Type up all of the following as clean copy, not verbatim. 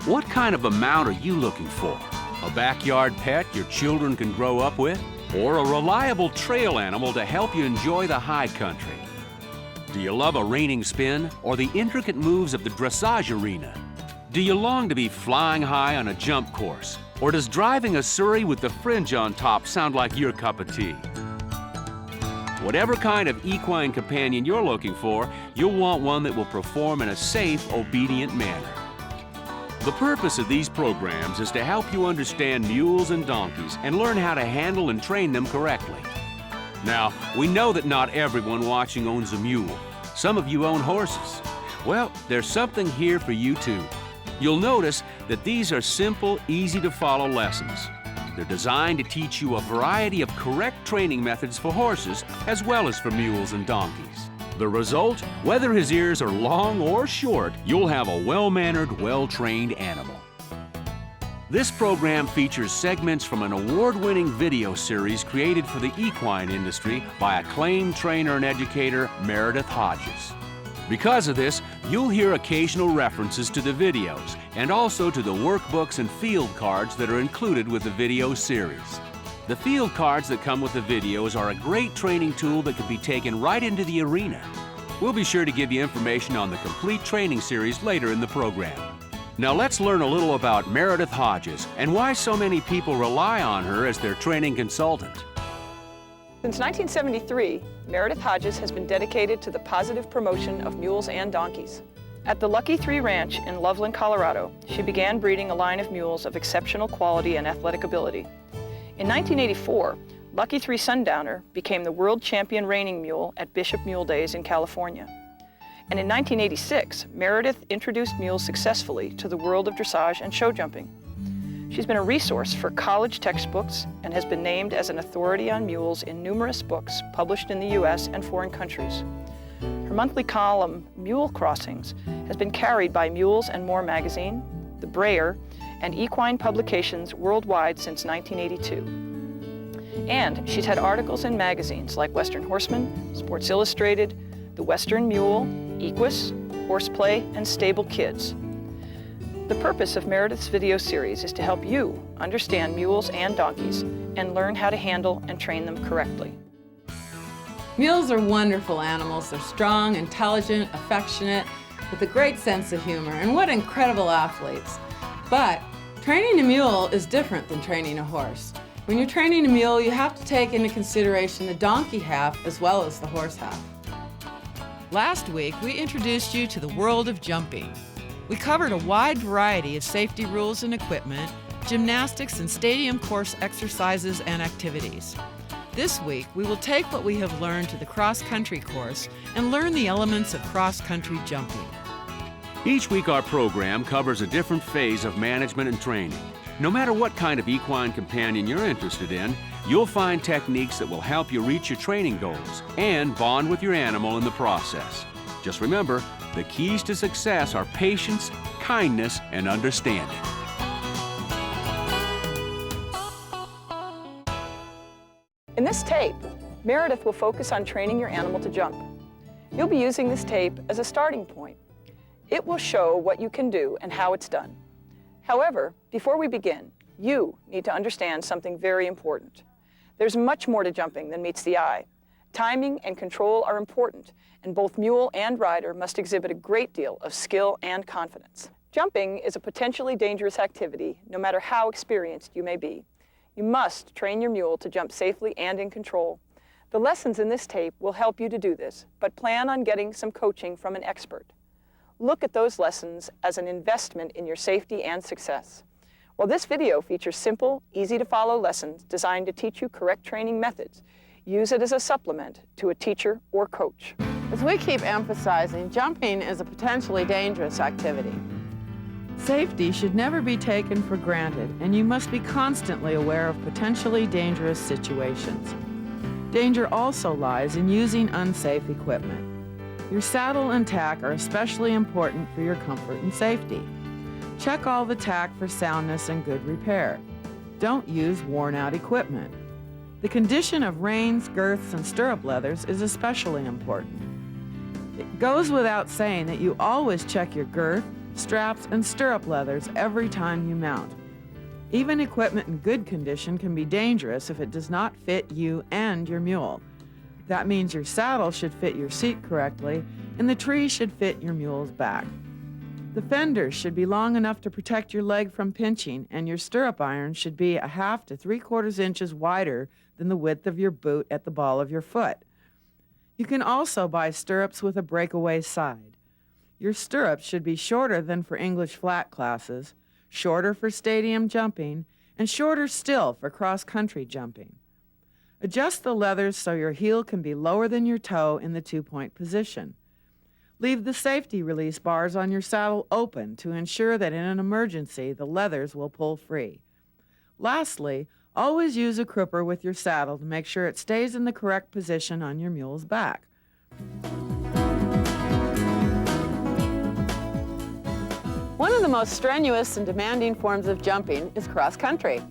What kind of a mount are you looking for? A backyard pet your children can grow up with? Or a reliable trail animal to help you enjoy the high country? Do you love a reining spin or the intricate moves of the dressage arena? Do you long to be flying high on a jump course? Or does driving a Surrey with the fringe on top sound like your cup of tea? Whatever kind of equine companion you're looking for, you'll want one that will perform in a safe, obedient manner. The purpose of these programs is to help you understand mules and donkeys and learn how to handle and train them correctly. Now, we know that not everyone watching owns a mule. Some of you own horses. Well, there's something here for you too. You'll notice that these are simple, easy-to-follow lessons. They're designed to teach you a variety of correct training methods for horses as well as for mules and donkeys. The result? Whether his ears are long or short, you'll have a well-mannered, well-trained animal. This program features segments from an award-winning video series created for the equine industry by acclaimed trainer and educator Meredith Hodges. Because of this, you'll hear occasional references to the videos and also to the workbooks and field cards that are included with the video series. The field cards that come with the videos are a great training tool that can be taken right into the arena. We'll be sure to give you information on the complete training series later in the program. Now let's learn a little about Meredith Hodges and why so many people rely on her as their training consultant. Since 1973, Meredith Hodges has been dedicated to the positive promotion of mules and donkeys. At the Lucky 3 Ranch in Loveland, Colorado, she began breeding a line of mules of exceptional quality and athletic ability. In 1984, Lucky 3 Sundowner became the world champion reining mule at Bishop Mule Days in California. And in 1986, Meredith introduced mules successfully to the world of dressage and show jumping. She's been a resource for college textbooks and has been named as an authority on mules in numerous books published in the U.S. and foreign countries. Her monthly column, Mule Crossings, has been carried by Mules and More magazine, The Brayer, and equine publications worldwide since 1982. And she's had articles in magazines like Western Horseman, Sports Illustrated, The Western Mule, Equus, Horseplay, and Stable Kids. The purpose of Meredith's video series is to help you understand mules and donkeys and learn how to handle and train them correctly. Mules are wonderful animals. They're strong, intelligent, affectionate, with a great sense of humor, and what incredible athletes. But training a mule is different than training a horse. When you're training a mule, you have to take into consideration the donkey half as well as the horse half. Last week, we introduced you to the world of jumping. We covered a wide variety of safety rules and equipment, gymnastics and stadium course exercises and activities. This week, we will take what we have learned to the cross-country course and learn the elements of cross-country jumping. Each week our program covers a different phase of management and training. No matter what kind of equine companion you're interested in, you'll find techniques that will help you reach your training goals and bond with your animal in the process. Just remember, the keys to success are patience, kindness, and understanding. In this tape, Meredith will focus on training your animal to jump. You'll be using this tape as a starting point. It will show what you can do and how it's done. However, before we begin, you need to understand something very important. There's much more to jumping than meets the eye. Timing and control are important, and both mule and rider must exhibit a great deal of skill and confidence. Jumping is a potentially dangerous activity, no matter how experienced you may be. You must train your mule to jump safely and in control. The lessons in this tape will help you to do this, but plan on getting some coaching from an expert. Look at those lessons as an investment in your safety and success. While this video features simple, easy-to-follow lessons designed to teach you correct training methods, use it as a supplement to a teacher or coach. As we keep emphasizing, jumping is a potentially dangerous activity. Safety should never be taken for granted, and you must be constantly aware of potentially dangerous situations. Danger also lies in using unsafe equipment. Your saddle and tack are especially important for your comfort and safety. Check all the tack for soundness and good repair. Don't use worn-out equipment. The condition of reins, girths, and stirrup leathers is especially important. It goes without saying that you always check your girth, straps, and stirrup leathers every time you mount. Even equipment in good condition can be dangerous if it does not fit you and your mule. That means your saddle should fit your seat correctly, and the tree should fit your mule's back. The fenders should be long enough to protect your leg from pinching, and your stirrup iron should be 1/2 to 3/4 inches wider than the width of your boot at the ball of your foot. You can also buy stirrups with a breakaway side. Your stirrups should be shorter than for English flat classes, shorter for stadium jumping, and shorter still for cross-country jumping. Adjust the leathers so your heel can be lower than your toe in the 2-point position. Leave the safety release bars on your saddle open to ensure that in an emergency the leathers will pull free. Lastly, always use a crupper with your saddle to make sure it stays in the correct position on your mule's back. One of the most strenuous and demanding forms of jumping is cross-country.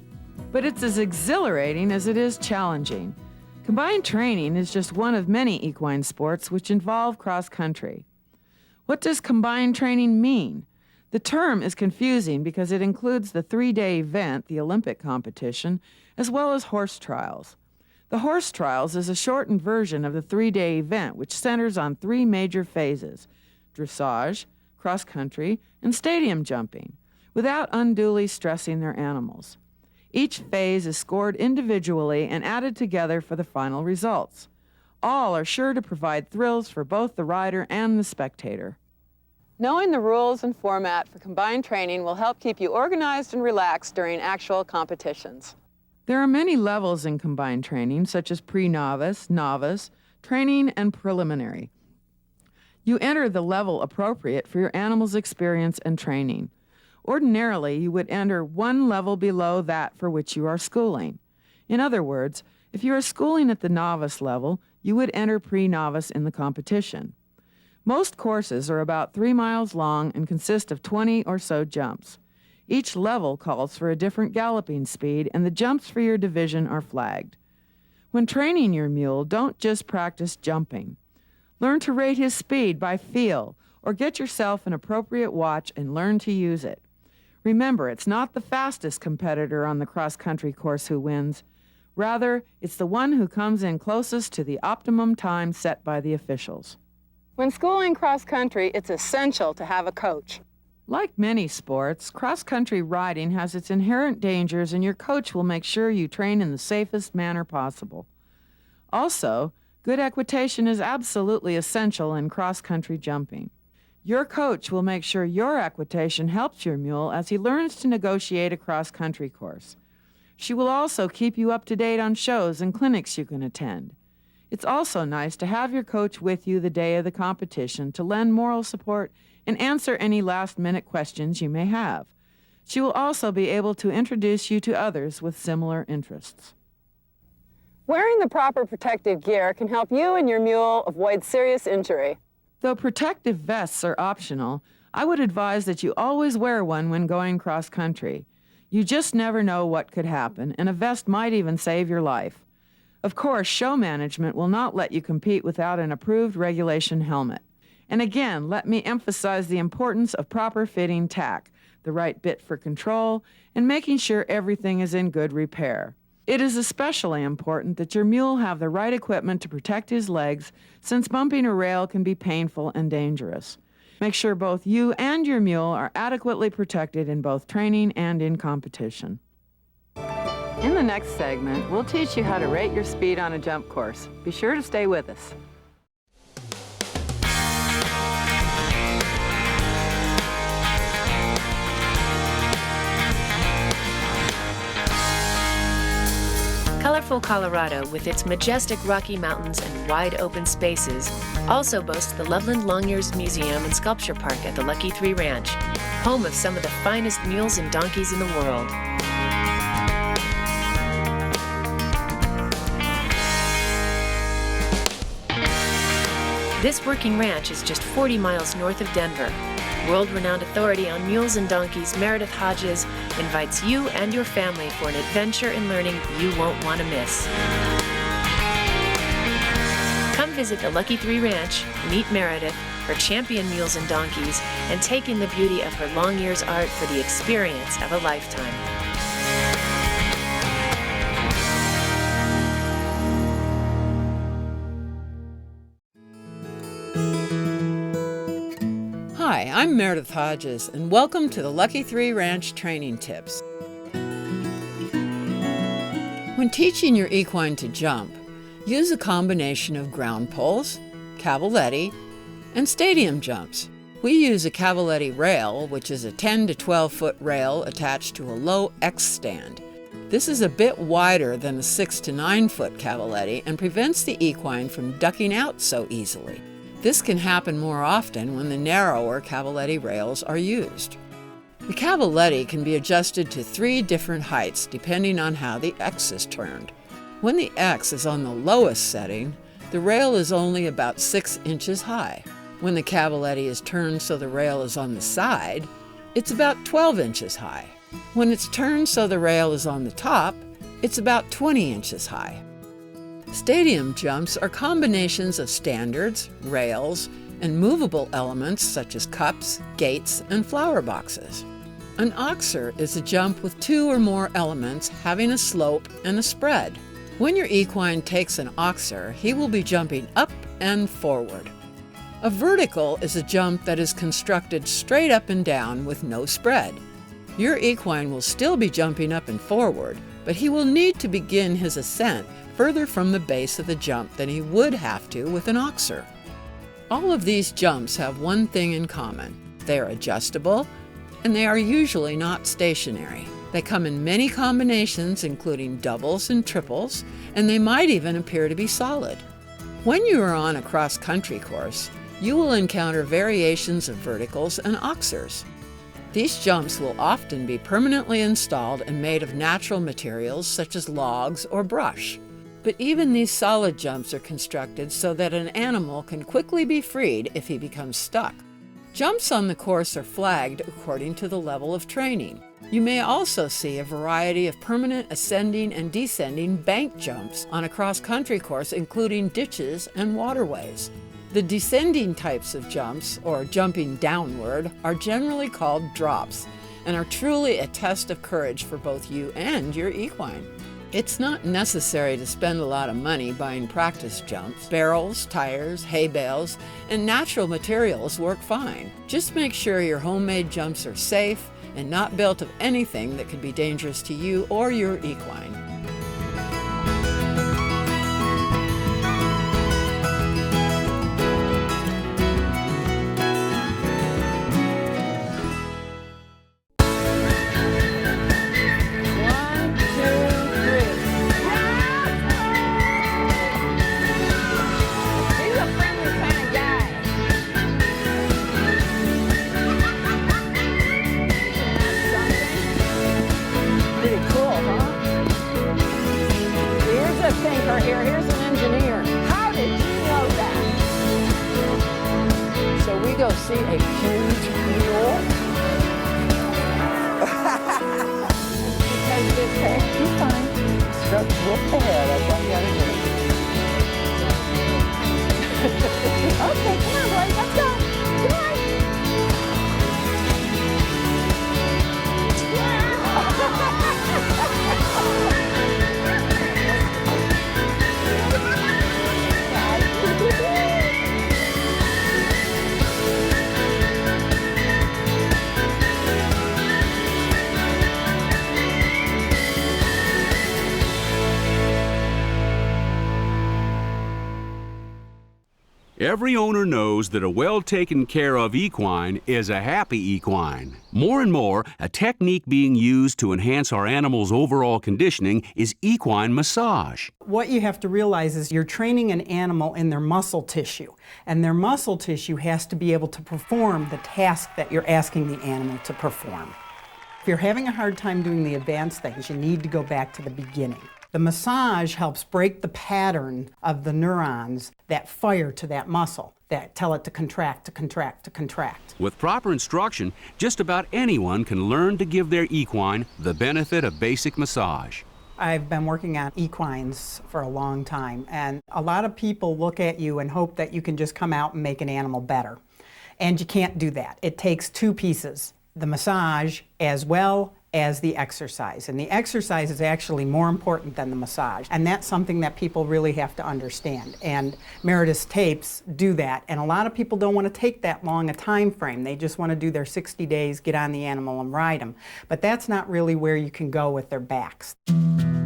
But it's as exhilarating as it is challenging. Combined training is just one of many equine sports which involve cross-country. What does combined training mean? The term is confusing because it includes the 3-day event, the Olympic competition, as well as horse trials. The horse trials is a shortened version of the 3-day event which centers on 3 major phases: dressage, cross-country, and stadium jumping, without unduly stressing their animals. Each phase is scored individually and added together for the final results. All are sure to provide thrills for both the rider and the spectator. Knowing the rules and format for combined training will help keep you organized and relaxed during actual competitions. There are many levels in combined training, such as pre-novice, novice, training, and preliminary. You enter the level appropriate for your animal's experience and training. Ordinarily, you would enter one level below that for which you are schooling. In other words, if you are schooling at the novice level, you would enter pre-novice in the competition. Most courses are about 3 miles long and consist of 20 or so jumps. Each level calls for a different galloping speed, and the jumps for your division are flagged. When training your mule, don't just practice jumping. Learn to rate his speed by feel, or get yourself an appropriate watch and learn to use it. Remember, it's not the fastest competitor on the cross-country course who wins. Rather, it's the one who comes in closest to the optimum time set by the officials. When schooling cross-country, it's essential to have a coach. Like many sports, cross-country riding has its inherent dangers, and your coach will make sure you train in the safest manner possible. Also, good equitation is absolutely essential in cross-country jumping. Your coach will make sure your equitation helps your mule as he learns to negotiate a cross-country course. She will also keep you up to date on shows and clinics you can attend. It's also nice to have your coach with you the day of the competition to lend moral support and answer any last-minute questions you may have. She will also be able to introduce you to others with similar interests. Wearing the proper protective gear can help you and your mule avoid serious injury. Though protective vests are optional, I would advise that you always wear one when going cross-country. You just never know what could happen, and a vest might even save your life. Of course, show management will not let you compete without an approved regulation helmet. And again, let me emphasize the importance of proper fitting tack, the right bit for control, and making sure everything is in good repair. It is especially important that your mule have the right equipment to protect his legs, since bumping a rail can be painful and dangerous. Make sure both you and your mule are adequately protected in both training and in competition. In the next segment, we'll teach you how to rate your speed on a jump course. Be sure to stay with us. Colorful Colorado, with its majestic Rocky Mountains and wide open spaces, also boasts the Loveland Long Ears Museum and Sculpture Park at the Lucky 3 Ranch, home of some of the finest mules and donkeys in the world. This working ranch is just 40 miles north of Denver. World-renowned authority on mules and donkeys, Meredith Hodges, invites you and your family for an adventure in learning you won't want to miss. Come visit the Lucky 3 Ranch, meet Meredith, her champion mules and donkeys, and take in the beauty of her long years art for the experience of a lifetime. Hi, I'm Meredith Hodges, and welcome to the Lucky 3 Ranch Training Tips. When teaching your equine to jump, use a combination of ground poles, cavaletti, and stadium jumps. We use a cavaletti rail, which is a 10 to 12 foot rail attached to a low X stand. This is a bit wider than the 6 to 9 foot cavaletti and prevents the equine from ducking out so easily. This can happen more often when the narrower cavaletti rails are used. The cavaletti can be adjusted to 3 different heights depending on how the X is turned. When the X is on the lowest setting, the rail is only about 6 inches high. When the cavaletti is turned so the rail is on the side, it's about 12 inches high. When it's turned so the rail is on the top, it's about 20 inches high. Stadium jumps are combinations of standards, rails, and movable elements such as cups, gates, and flower boxes. An oxer is a jump with 2 or more elements having a slope and a spread. When your equine takes an oxer, he will be jumping up and forward. A vertical is a jump that is constructed straight up and down with no spread. Your equine will still be jumping up and forward, but he will need to begin his ascent further from the base of the jump than he would have to with an oxer. All of these jumps have one thing in common. They are adjustable, and they are usually not stationary. They come in many combinations, including doubles and triples, and they might even appear to be solid. When you are on a cross-country course, you will encounter variations of verticals and oxers. These jumps will often be permanently installed and made of natural materials such as logs or brush. But even these solid jumps are constructed so that an animal can quickly be freed if he becomes stuck. Jumps on the course are flagged according to the level of training. You may also see a variety of permanent ascending and descending bank jumps on a cross-country course, including ditches and waterways. The descending types of jumps, or jumping downward, are generally called drops and are truly a test of courage for both you and your equine. It's not necessary to spend a lot of money buying practice jumps. Barrels, tires, hay bales, and natural materials work fine. Just make sure your homemade jumps are safe and not built of anything that could be dangerous to you or your equine. Here's an engineer. How did you know that? So we go see a huge mule. Because this head, you're fine. Stroke with the hair, that's all you gotta do. Okay, come on, boys, let's go. Come on. Every owner knows that a well taken care of equine is a happy equine. More and more, a technique being used to enhance our animals' overall conditioning is equine massage. What you have to realize is you're training an animal in their muscle tissue, and their muscle tissue has to be able to perform the task that you're asking the animal to perform. If you're having a hard time doing the advanced things, you need to go back to the beginning. The massage helps break the pattern of the neurons that fire to that muscle, that tell it to contract, to contract, to contract. With proper instruction, just about anyone can learn to give their equine the benefit of basic massage. I've been working on equines for a long time, and a lot of people look at you and hope that you can just come out and make an animal better. And you can't do that. It takes two pieces, the massage as well as the exercise. And the exercise is actually more important than the massage. And that's something that people really have to understand. And Meredith's tapes do that. And a lot of people don't want to take that long a time frame. They just want to do their 60 days, get on the animal and ride them. But that's not really where you can go with their backs.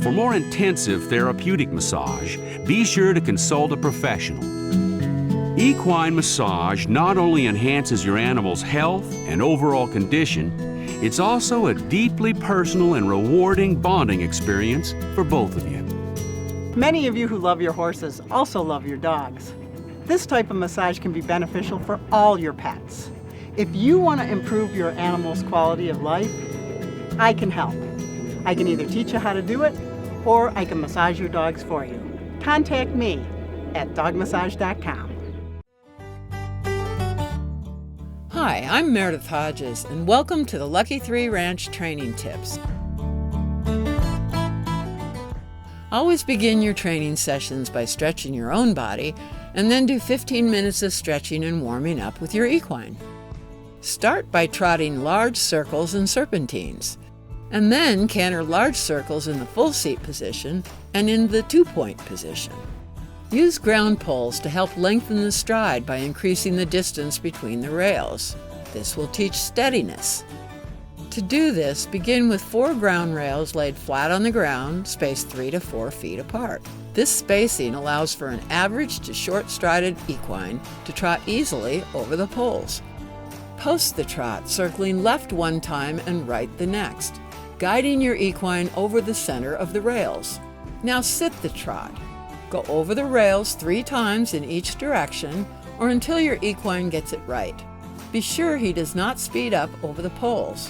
For more intensive therapeutic massage, be sure to consult a professional. Equine massage not only enhances your animal's health and overall condition, it's also a deeply personal and rewarding bonding experience for both of you. Many of you who love your horses also love your dogs. This type of massage can be beneficial for all your pets. If you want to improve your animal's quality of life, I can help. I can either teach you how to do it, or I can massage your dogs for you. Contact me at dogmassage.com. Hi, I'm Meredith Hodges, and welcome to the Lucky 3 Ranch Training Tips. Always begin your training sessions by stretching your own body, and then do 15 minutes of stretching and warming up with your equine. Start by trotting large circles and serpentines, and then canter large circles in the full seat position and in the 2-point position. Use ground poles to help lengthen the stride by increasing the distance between the rails. This will teach steadiness. To do this, begin with 4 ground rails laid flat on the ground, spaced 3 to 4 feet apart. This spacing allows for an average to short-strided equine to trot easily over the poles. Post the trot, circling left one time and right the next, guiding your equine over the center of the rails. Now sit the trot. Go over the rails 3 times in each direction, or until your equine gets it right. Be sure he does not speed up over the poles.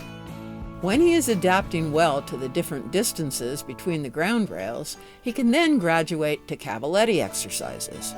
When he is adapting well to the different distances between the ground rails, he can then graduate to cavaletti exercises.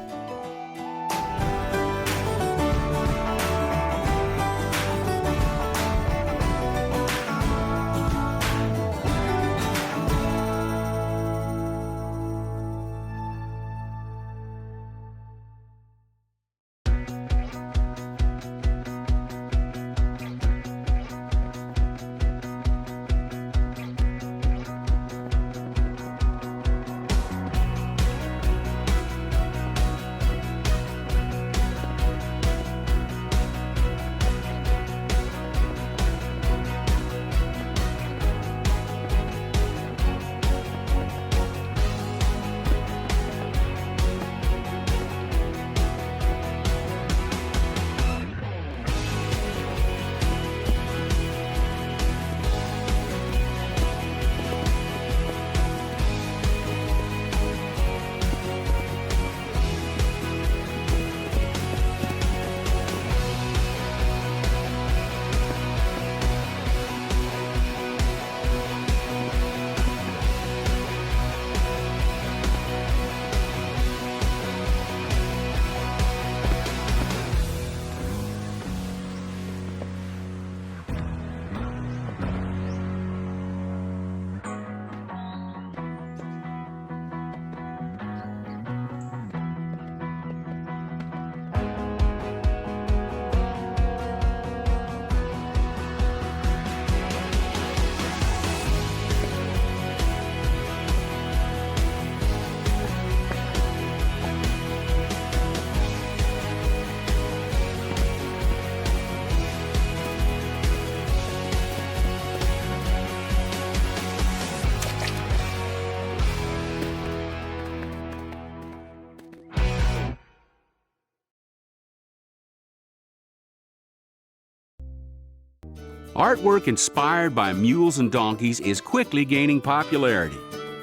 Artwork inspired by mules and donkeys is quickly gaining popularity.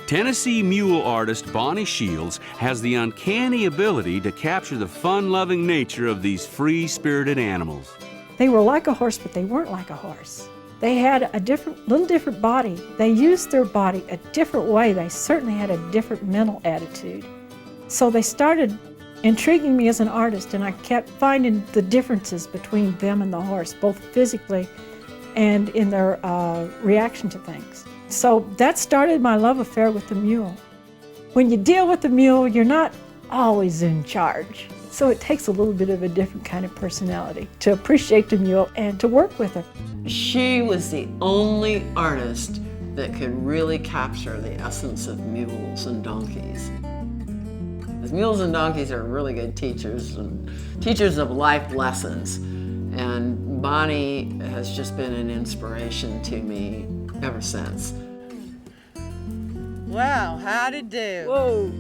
Tennessee mule artist Bonnie Shields has the uncanny ability to capture the fun-loving nature of these free-spirited animals. They were like a horse, but they weren't like a horse. They had a little different body. They used their body a different way. They certainly had a different mental attitude. So they started intriguing me as an artist, and I kept finding the differences between them and the horse, both physically and in their reaction to things. So that started my love affair with the mule. When you deal with the mule, you're not always in charge. So it takes a little bit of a different kind of personality to appreciate the mule and to work with her. She was the only artist that could really capture the essence of mules and donkeys. Because mules and donkeys are really good teachers and teachers of life lessons. And Bonnie has just been an inspiration to me ever since. Wow, how'd it do? Whoa.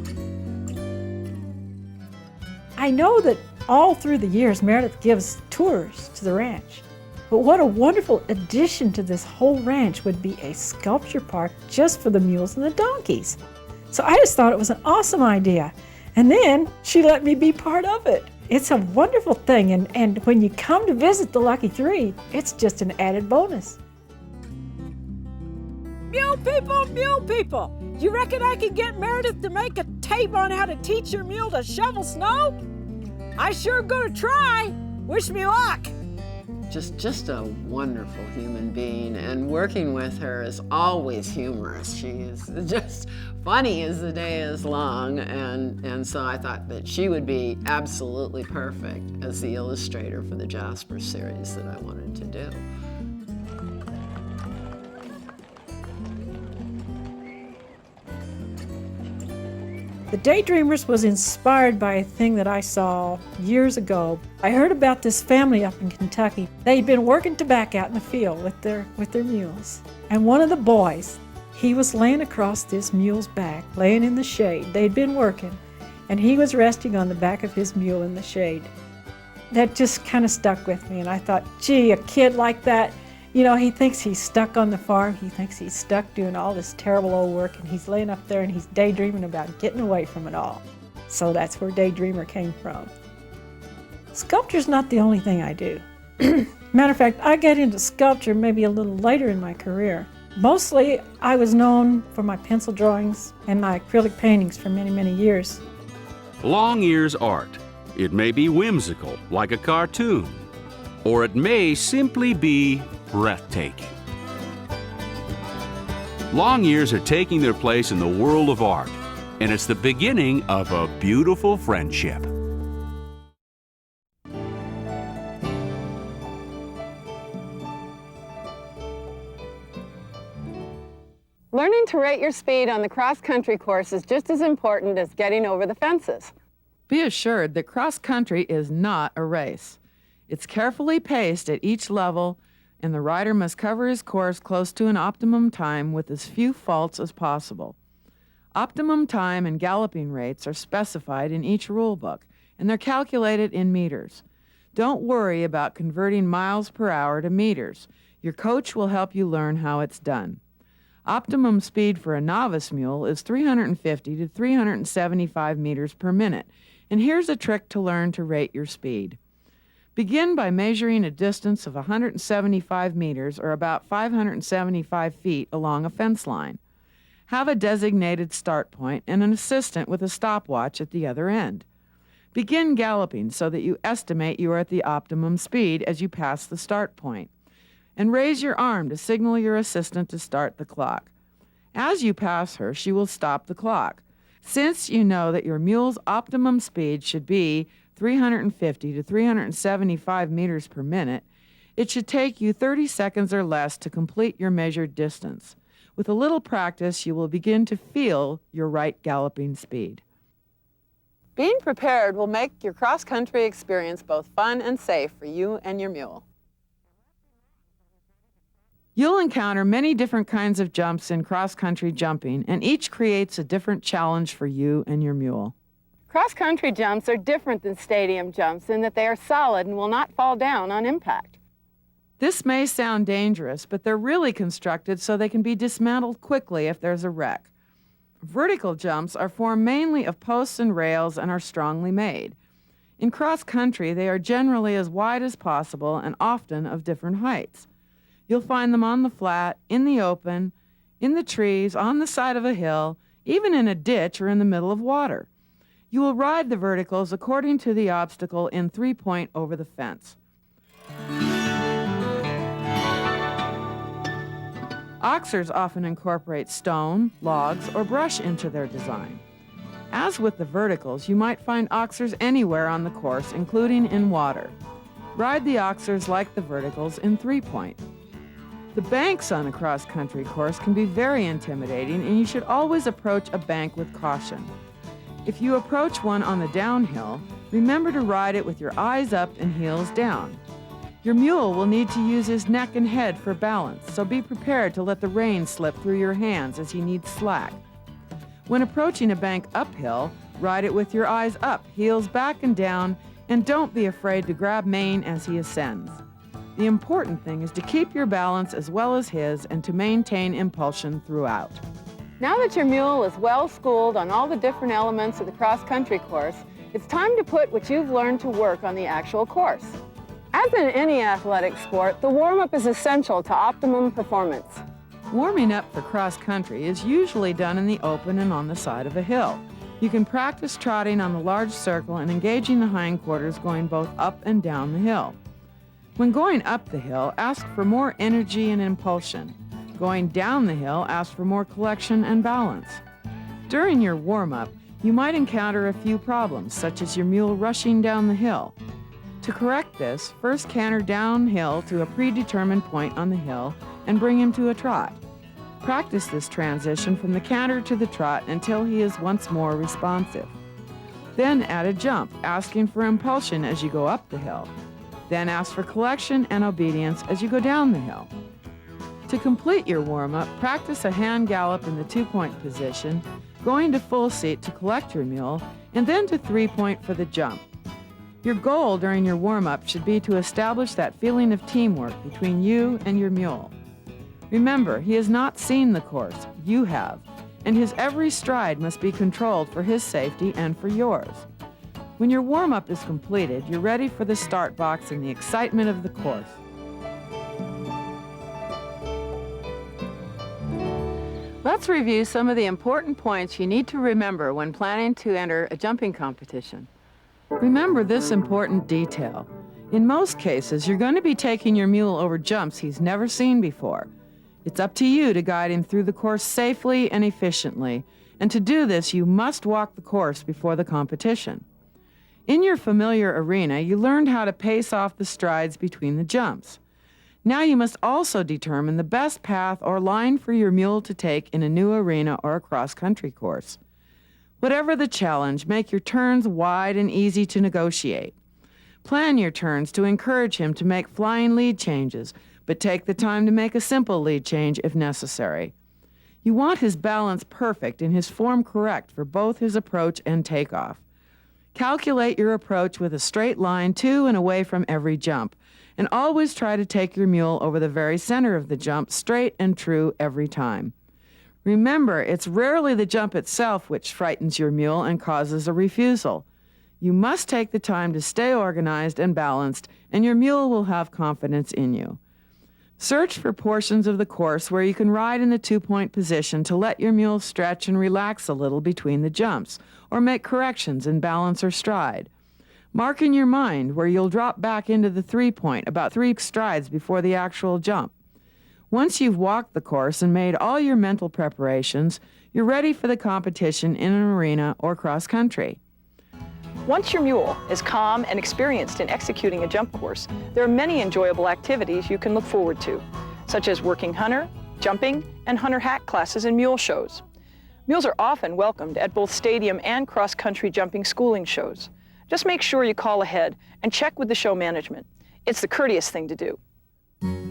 I know that all through the years, Meredith gives tours to the ranch. But what a wonderful addition to this whole ranch would be a sculpture park just for the mules and the donkeys. So I just thought it was an awesome idea. And then she let me be part of it. It's a wonderful thing. And when you come to visit the Lucky Three, it's just an added bonus. Mule people, you reckon I can get Meredith to make a tape on how to teach your mule to shovel snow? I sure gonna try. Wish me luck. Just a wonderful human being, and working with her is always humorous. She is just funny as the day is long, and so I thought that she would be absolutely perfect as the illustrator for the Jasper series that I wanted to do. The Daydreamers was inspired by a thing that I saw years ago. I heard about this family up in Kentucky. They'd been working tobacco out in the field with their mules. And one of the boys, he was laying across this mule's back, laying in the shade. They'd been working, and he was resting on the back of his mule in the shade. That just kind of stuck with me, and I thought, gee, a kid like that, you know, he thinks he's stuck on the farm. He thinks he's stuck doing all this terrible old work, and he's laying up there and he's daydreaming about getting away from it all. So that's where Daydreamer came from. Sculpture's not the only thing I do. Matter of fact, I got into sculpture maybe a little later in my career. Mostly, I was known for my pencil drawings and my acrylic paintings for many, many years. Long ears art. It may be whimsical, like a cartoon, or it may simply be breathtaking. Long ears are taking their place in the world of art, and it's the beginning of a beautiful friendship. Learning to rate your speed on the cross-country course is just as important as getting over the fences. Be assured that cross-country is not a race. It's carefully paced at each level, and the rider must cover his course close to an optimum time with as few faults as possible. Optimum time and galloping rates are specified in each rule book, and they're calculated in meters. Don't worry about converting miles per hour to meters. Your coach will help you learn how it's done. Optimum speed for a novice mule is 350 to 375 meters per minute, and here's a trick to learn to rate your speed. Begin by measuring a distance of 175 meters, or about 575 feet, along a fence line. Have a designated start point and an assistant with a stopwatch at the other end. Begin galloping so that you estimate you are at the optimum speed as you pass the start point, and raise your arm to signal your assistant to start the clock. As you pass her, she will stop the clock. Since you know that your mule's optimum speed should be 350 to 375 meters per minute, it should take you 30 seconds or less to complete your measured distance. With a little practice, you will begin to feel your right galloping speed. Being prepared will make your cross-country experience both fun and safe for you and your mule. You'll encounter many different kinds of jumps in cross-country jumping, and each creates a different challenge for you and your mule. Cross-country jumps are different than stadium jumps in that they are solid and will not fall down on impact. This may sound dangerous, but they're really constructed so they can be dismantled quickly if there's a wreck. Vertical jumps are formed mainly of posts and rails and are strongly made. In cross-country, they are generally as wide as possible and often of different heights. You'll find them on the flat, in the open, in the trees, on the side of a hill, even in a ditch or in the middle of water. You will ride the verticals according to the obstacle in 3-point over the Oxers often incorporate stone, logs, or brush into their design. As with the verticals, you might find oxers anywhere on the course, including in water. Ride the oxers like the verticals in three-point. The banks on a cross-country course can be very intimidating, and you should always approach a bank with caution. If you approach one on the downhill, remember to ride it with your eyes up and heels down. Your mule will need to use his neck and head for balance, so be prepared to let the reins slip through your hands as he needs slack. When approaching a bank uphill, ride it with your eyes up, heels back and down, and don't be afraid to grab mane as he ascends. The important thing is to keep your balance as well as his and to maintain impulsion throughout. Now that your mule is well schooled on all the different elements of the cross-country course, it's time to put what you've learned to work on the actual course. As in any athletic sport, the warm-up is essential to optimum performance. Warming up for cross-country is usually done in the open and on the side of a hill. You can practice trotting on the large circle and engaging the hindquarters going both up and down the hill. When going up the hill, ask for more energy and impulsion. Going down the hill, ask for more collection and balance. During your warm-up, you might encounter a few problems, such as your mule rushing down the hill. To correct this, first canter downhill to a predetermined point on the hill and bring him to a trot. Practice this transition from the canter to the trot until he is once more responsive. Then add a jump, asking for impulsion as you go up the hill. Then ask for collection and obedience as you go down the hill. To complete your warm-up, practice a hand gallop in the two-point position, going to full seat to collect your mule, and then to three-point for the jump. Your goal during your warm-up should be to establish that feeling of teamwork between you and your mule. Remember, he has not seen the course, you have, and his every stride must be controlled for his safety and for yours. When your warm-up is completed, you're ready for the start box and the excitement of the course. Let's review some of the important points you need to remember when planning to enter a jumping competition. Remember this important detail. In most cases, you're going to be taking your mule over jumps he's never seen before. It's up to you to guide him through the course safely and efficiently, and to do this, you must walk the course before the competition. In your familiar arena, you learned how to pace off the strides between the jumps. Now you must also determine the best path or line for your mule to take in a new arena or a cross-country course. Whatever the challenge, make your turns wide and easy to negotiate. Plan your turns to encourage him to make flying lead changes, but take the time to make a simple lead change if necessary. You want his balance perfect and his form correct for both his approach and takeoff. Calculate your approach with a straight line to and away from every jump, and always try to take your mule over the very center of the jump, straight and true every time. Remember, it's rarely the jump itself which frightens your mule and causes a refusal. You must take the time to stay organized and balanced, and your mule will have confidence in you. Search for portions of the course where you can ride in the two-point position to let your mule stretch and relax a little between the jumps, or make corrections in balance or stride. Mark in your mind where you'll drop back into the three-point about 3 strides before the actual jump. Once you've walked the course and made all your mental preparations, you're ready for the competition in an arena or cross-country. Once your mule is calm and experienced in executing a jump course, there are many enjoyable activities you can look forward to, such as working hunter, jumping, and hunter hack classes and mule shows. Mules are often welcomed at both stadium and cross-country jumping schooling shows. Just make sure you call ahead and check with the show management. It's the courteous thing to do.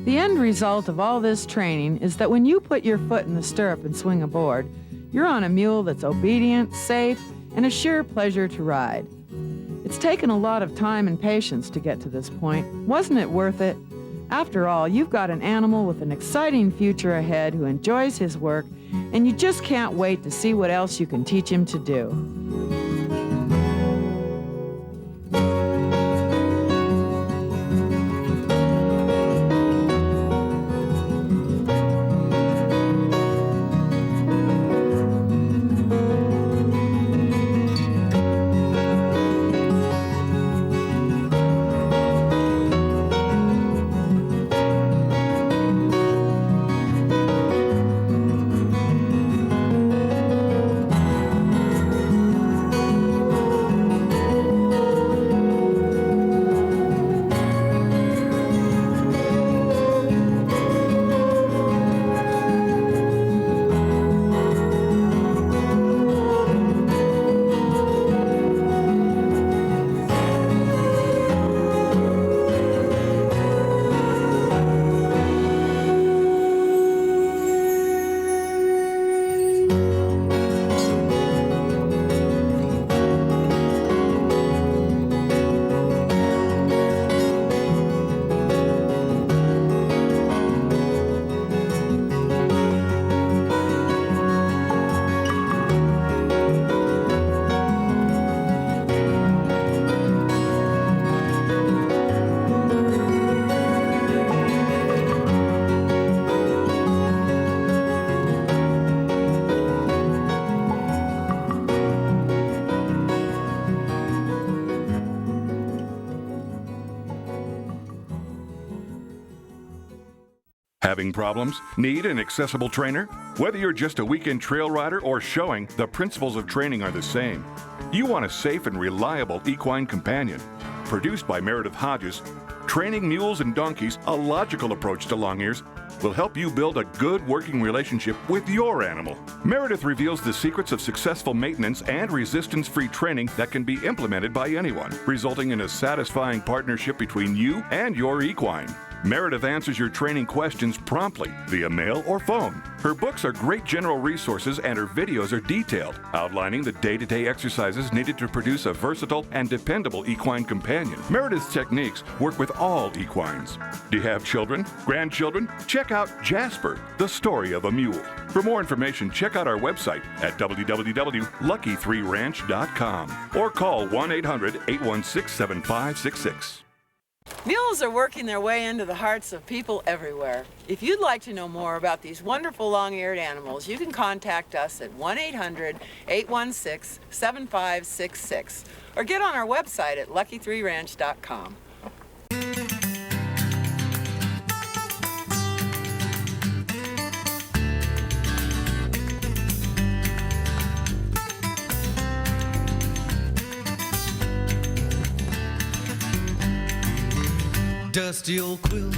The end result of all this training is that when you put your foot in the stirrup and swing aboard, you're on a mule that's obedient, safe, and a sheer pleasure to ride. It's taken a lot of time and patience to get to this point. Wasn't it worth it? After all, you've got an animal with an exciting future ahead who enjoys his work, and you just can't wait to see what else you can teach him to do. Having problems? Need an accessible trainer? Whether you're just a weekend trail rider or showing, the principles of training are the same. You want a safe and reliable equine companion. Produced by Meredith Hodges, Training Mules and Donkeys, a logical approach to long ears, will help you build a good working relationship with your animal. Meredith reveals the secrets of successful maintenance and resistance-free training that can be implemented by anyone, resulting in a satisfying partnership between you and your equine. Meredith answers your training questions promptly via mail or phone. Her books are great general resources and her videos are detailed, outlining the day-to-day exercises needed to produce a versatile and dependable equine companion. Meredith's techniques work with all equines. Do you have children? Grandchildren? Check out Jasper, the story of a mule. For more information, check out our website at www.lucky3ranch.com or call 1-800-816-7566. Mules are working their way into the hearts of people everywhere. If you'd like to know more about these wonderful long-eared animals, you can contact us at 1-800-816-7566 or get on our website at lucky3ranch.com. Dusty old quilt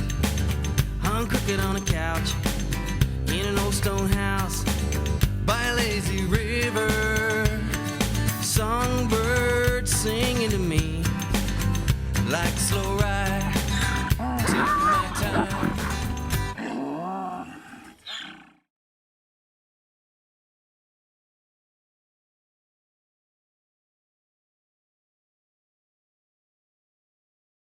hung crooked on a couch in an old stone house by a lazy river. Songbirds singing to me like a slow ride